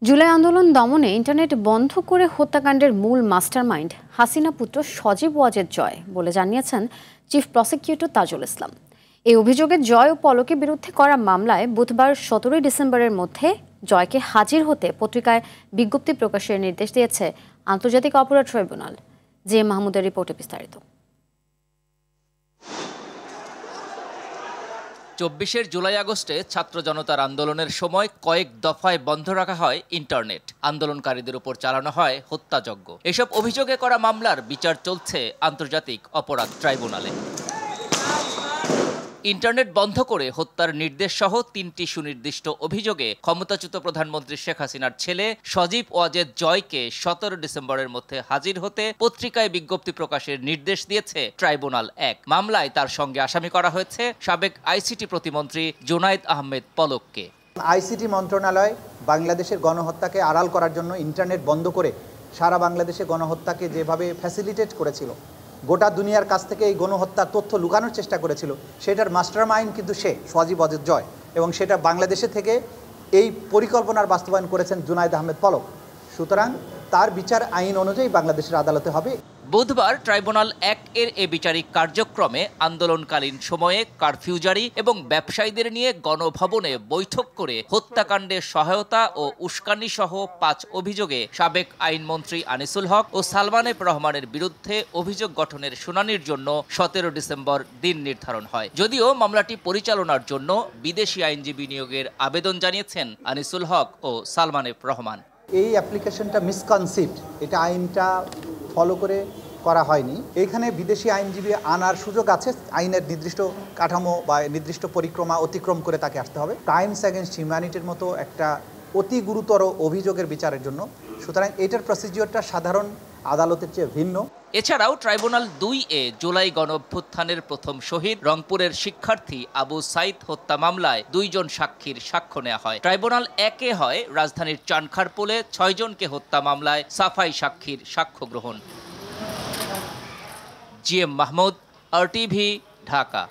জুলাই আন্দোলন দমনে ইন্টারনেট বন্ধ করে হত্যাকাণ্ডের মূল মাস্টারমাইন্ড হাসিনা পুত্র সজীব ওয়াজেদ জয় বলে জানিয়েছেন চিফ প্রসিকিউটর তাজুল ইসলাম। এই অভিযোগে জয় ও পলকের বিরুদ্ধে করা মামলায় বুধবার 17 ডিসেম্বরের মধ্যে জয়কে হাজির হতে পত্রিকায় বিজ্ঞপ্তি প্রকাশের নির্দেশ দিয়েছে আন্তর্জাতিক অপরাধ ট্রাইব্যুনাল। জে মাহমুদের রিপোর্টে বিস্তারিত। 24 জুলাই আগস্টে ছাত্র জনতার আন্দোলনের সময় কয়েক দফায় বন্ধ রাখা হয় ইন্টারনেট। আন্দোলনকারীদের উপর চালানো হয় হত্যাযজ্ঞ। এসব অভিযোগে করা মামলার বিচার চলছে আন্তর্জাতিক অপরাধ ট্রাইব্যুনালে। ইন্টারনেট বন্ধ করে হত্যার নির্দেশ সহ 3টি সুনির্দিষ্ট অভিযোগে ক্ষমতাচ্যুত প্রধানমন্ত্রী শেখ হাসিনার ছেলে সজীব ওয়াজেদ জয়কে 17 ডিসেম্বরের মধ্যে হাজির হতে পত্রিকায় বিজ্ঞপ্তি প্রকাশের নির্দেশ দিয়েছে ট্রাইব্যুনাল 1। মামলায় তার সঙ্গে আসামি করা হয়েছে সাবেক আইসিটি প্রতিমন্ত্রী জুনাইদ আহমেদ পলককে। আইসিটি মন্ত্রণালয় বাংলাদেশের গণহত্যাকে আড়াল করার জন্য ইন্টারনেট বন্ধ করে সারা বাংলাদেশে গণহত্যাকে যেভাবে ফ্যাসিলিটেট করেছিল, গোটা দুনিয়ার কাছ থেকে এই গণহত্যার তথ্য লুকানোর চেষ্টা করেছিল, সেটার মাস্টারমাইন্ড কিন্তু সে সজীব ওয়াজেদ জয়, এবং সেটা বাংলাদেশে থেকে এই পরিকল্পনার বাস্তবায়ন করেছেন জুনাইদ আহমেদ পলক। সুতরাং তার বিচার আইন অনুযায়ী বাংলাদেশের আদালতে হবে। বুধবার ট্রাইব্যুনাল 1 এর এ বিচারিক কার্যক্রমে আন্দোলনকালীন সময়ে কারফিউ জারি এবং ব্যবসায়ীদের নিয়ে গণভবনে বৈঠক করে হত্যাকাণ্ডে সহায়তা ও উস্কানি সহ 5 অভিযোগে সাবেক আইনমন্ত্রী আনিসুল হক ও সালমান এফ রহমানের বিরুদ্ধে অভিযোগ গঠনের শুনানির জন্য 17 ডিসেম্বর দিন নির্ধারণ হয়। যদিও মামলাটি পরিচালনার জন্য বিদেশি আইনজীবী নিয়োগের আবেদন জানিয়েছেন আনিসুল হক ও সালমান এফ রহমান। এই অ্যাপ্লিকেশনটা মিসকনসিপ্ট, এটা আইনটা ফলো করে করা হয়নি। এখানে বিদেশি আইনজীবী আনার সুযোগ আছে, আইনের নির্দিষ্ট কাঠামো বা নির্দিষ্ট পরিক্রমা অতিক্রম করে তাকে আসতে হবে ক্রাইমস এগেনস্ট হিউম্যানিটির মতো একটা অতি গুরুতর অভিযোগের বিচারের জন্য। সুতরাং এটার প্রসিডিওরটা সাধারণ আদালতের চেয়ে ভিন্ন। এছাড়াও ট্রাইব্যুনাল 2 এ জুলাই গণঅভ্যুত্থানের প্রথম শহীদ রংপুরের শিক্ষার্থী আবু সাইদ হত্যা মামলায় 2 জন সাক্ষীর সাক্ষ্য নেওয়া হয়। ট্রাইব্যুনাল 1 এ হয় রাজধানীর চানখারপুলে 6 জনকে হত্যা মামলায় সাফাই সাক্ষীর সাক্ষ্য গ্রহণ। G M Mahmud, RTV, Dhaka.